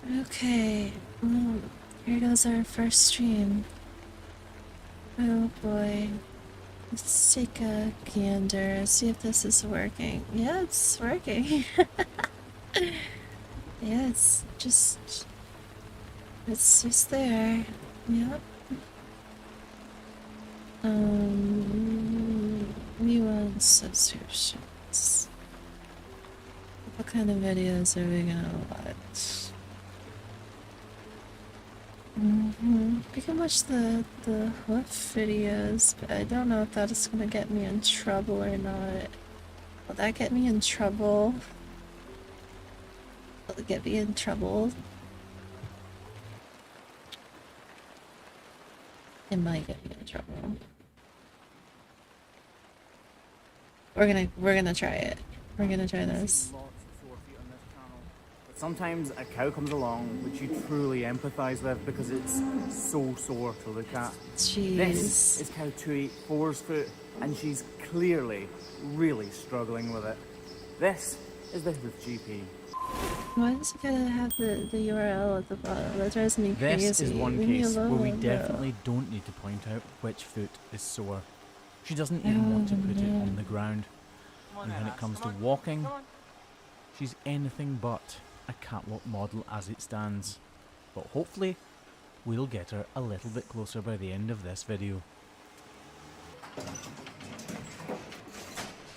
Okay, well, here goes our first stream. Oh boy. Let's take a gander, see if this is working. Yeah, it's working. Yeah, it's just there. Yep. We want subscriptions. What kind of videos are we gonna watch? We can watch the hoof videos, but I don't know if that is gonna get me in trouble or not. Will that get me in trouble? Will it get me in trouble? It might get me in trouble. We're gonna try it. We're gonna try this. Sometimes a cow comes along which you truly empathise with because it's so sore to look at. Jeez. This is cow 284's foot, and she's clearly really struggling with it. This is the Hoof GP. Why does it gotta have the URL at the bottom? That drives me crazy. This is one Leave me case where we alone, definitely don't need to point out which foot is sore. She doesn't even want to put it on the ground. And when it comes to walking, she's anything but a catwalk model as it stands. But hopefully, we'll get her a little bit closer by the end of this video.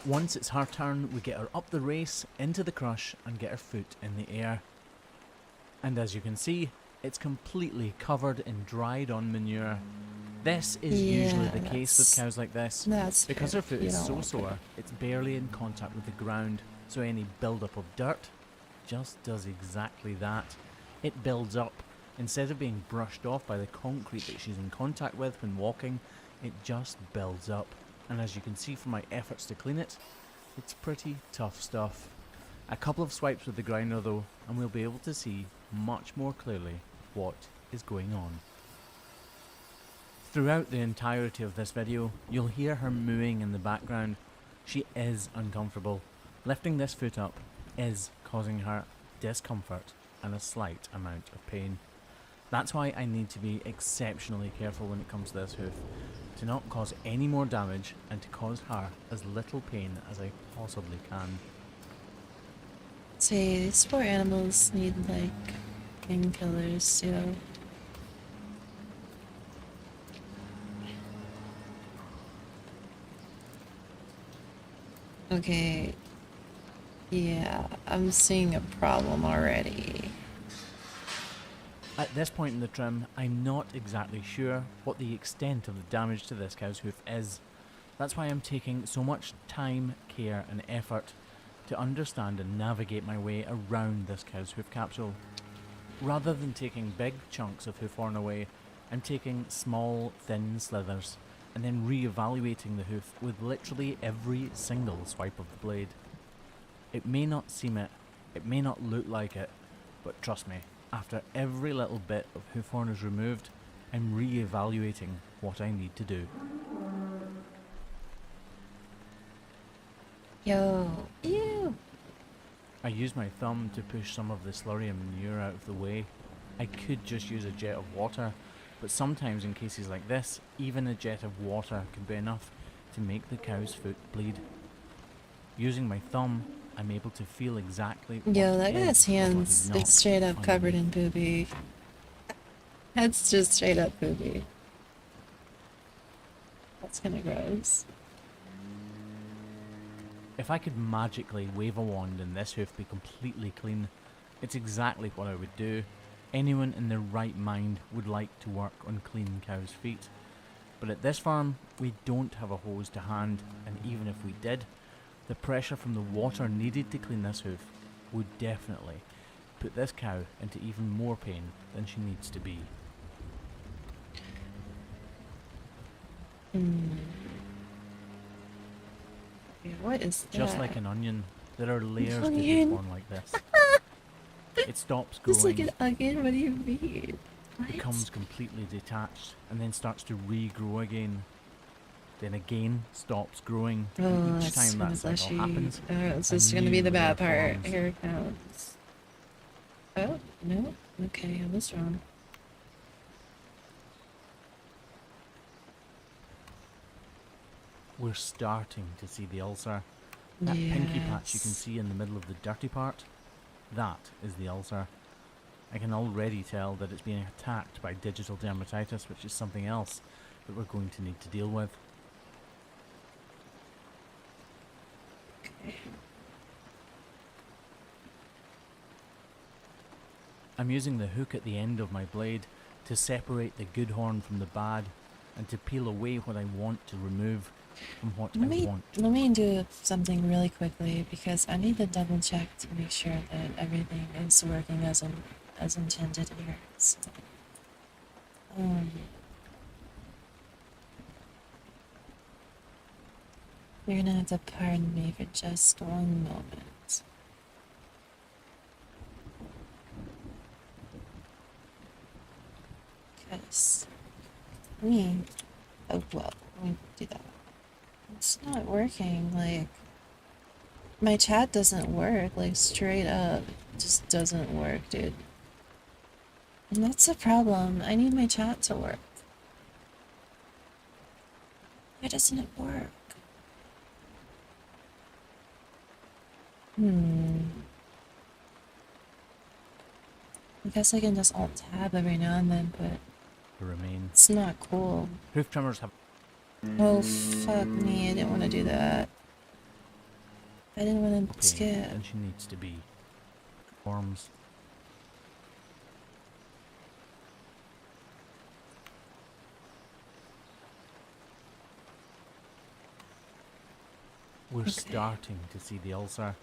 Once it's her turn, we get her up the race, into the crush, and get her foot in the air. And as you can see, it's completely covered in dried on manure. This is usually the case with cows like this. Because her foot is so sore, it's barely in contact with the ground, so any build-up of dirt just does exactly that. It builds up. Instead of being brushed off by the concrete that she's in contact with when walking, it just builds up. And as you can see from my efforts to clean it, it's pretty tough stuff. A couple of swipes with the grinder though, and we'll be able to see much more clearly what is going on. Throughout the entirety of this video, you'll hear her mooing in the background. She is uncomfortable. Lifting this foot up is causing her discomfort and a slight amount of pain. That's why I need to be exceptionally careful when it comes to this hoof, to not cause any more damage and to cause her as little pain as I possibly can. See, these poor animals need like painkillers too. Okay. Yeah, I'm seeing a problem already. At this point in the trim, I'm not exactly sure what the extent of the damage to this cow's hoof is. That's why I'm taking so much time, care and effort to understand and navigate my way around this cow's hoof capsule. Rather than taking big chunks of hoof horn away, I'm taking small, thin slithers and then re-evaluating the hoof with literally every single swipe of the blade. It may not seem it, it may not look like it, but trust me, after every little bit of hoof horn is removed, I'm re-evaluating what I need to do. Yo, ew. I use my thumb to push some of the slurry and manure out of the way. I could just use a jet of water, but sometimes in cases like this, even a jet of water can be enough to make the cow's foot bleed. Using my thumb, I'm able to feel exactly what Yo, that guy's hands, it's straight up covered in booby. That's just straight up booby. That's kinda gross. If I could magically wave a wand and this hoof be completely clean, it's exactly what I would do. Anyone in their right mind would like to work on clean cows' feet. But at this farm, we don't have a hose to hand, and even if we did, the pressure from the water needed to clean this hoof would definitely put this cow into even more pain than she needs to be. What is that? Just like an onion, there are layers to hoof horn like this. It stops growing. Just like an onion? What do you mean? What? Becomes completely detached and then starts to regrow again. Then again stops growing. Oh, Each time that cycle happens, it's just gonna be the bad part. Here it comes. Oh, no. Okay, I was wrong. We're starting to see the ulcer. That pinky patch you can Yes. see in the middle of the dirty part, that is the ulcer. I can already tell that it's being attacked by digital dermatitis, which is something else that we're going to need to deal with. Okay. I'm using the hook at the end of my blade to separate the good horn from the bad and to peel away what I want to remove from what I want. Let me do something really quickly because I need to double check to make sure that everything is working as intended here. So, you're gonna have to pardon me for just one moment. Because oh well, let me do that. It's not working. Like, my chat doesn't work. Like, straight up, it just doesn't work, dude. And that's a problem. I need my chat to work. Why doesn't it work? I guess I can just alt tab every now and then, but To remain. it's not cool. Hoof trimmers have Oh, fuck me. I didn't want to do that. I didn't want to pain, skip. and she needs to be forms. We're Okay. starting to see the ulcer.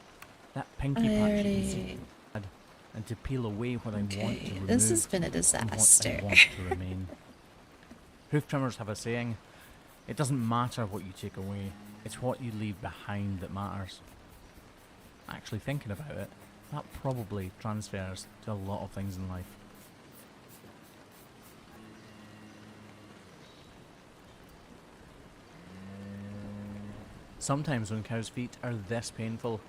That pinky I patch you can already... see, and to peel away what I want to Okay, remove this has been a from what I disaster. want to remain. Hoof trimmers have a saying, it doesn't matter what you take away, it's what you leave behind that matters. Actually thinking about it, that probably transfers to a lot of things in life. Sometimes when cows' feet are this painful,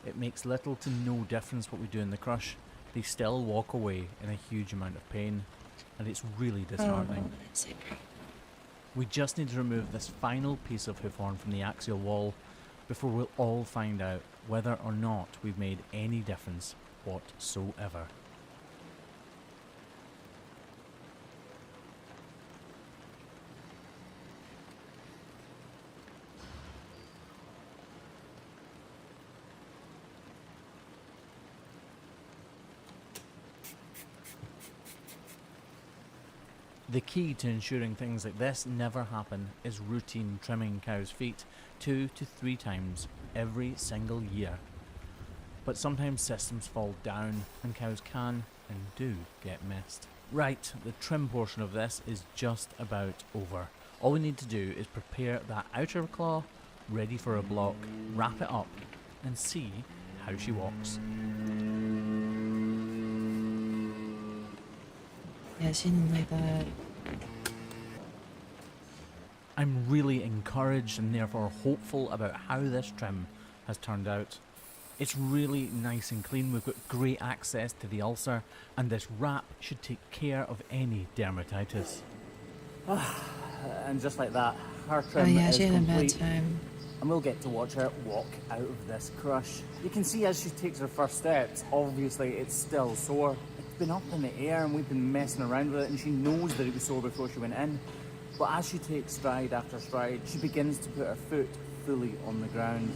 it makes little to no difference what we do in the crush. They still walk away in a huge amount of pain, and it's really disheartening. Oh, that's a problem. We just need to remove this final piece of hoof horn from the axial wall before we'll all find out whether or not we've made any difference whatsoever. The key to ensuring things like this never happen is routine trimming cows' feet 2 to 3 times every single year. But sometimes systems fall down and cows can and do get missed. Right, the trim portion of this is just about over. All we need to do is prepare that outer claw ready for a block, wrap it up and see how she walks. Yeah, she didn't like that. I'm really encouraged and therefore hopeful about how this trim has turned out. It's really nice and clean, we've got great access to the ulcer, and this wrap should take care of any dermatitis. And just like that, her Oh trim yeah, is she had a bad complete. time. And we'll get to watch her walk out of this crush. You can see as she takes her first steps, obviously it's still sore. It's been up in the air and we've been messing around with it, and she knows that it was sore before she went in. But as she takes stride after stride, she begins to put her foot fully on the ground.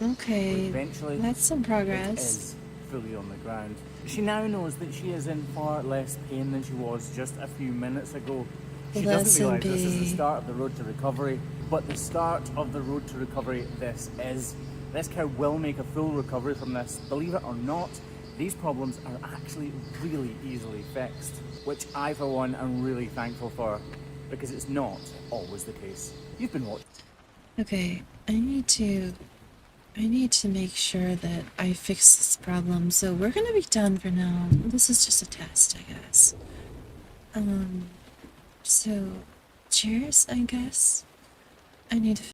Okay, Eventually, that's some it progress. is fully on the ground. She now knows that she is in far less pain than she was just a few minutes ago. She doesn't Listen, realise this is the B. start of the road to recovery, but the start of the road to recovery this is. This cow will make a full recovery from this. Believe it or not, these problems are actually really easily fixed, which I for one am really thankful for, because it's not always the case. You've been watching. Okay, I need to make sure that I fix this problem. So we're gonna be done for now. This is just a test, I guess. So cheers, I guess. I need to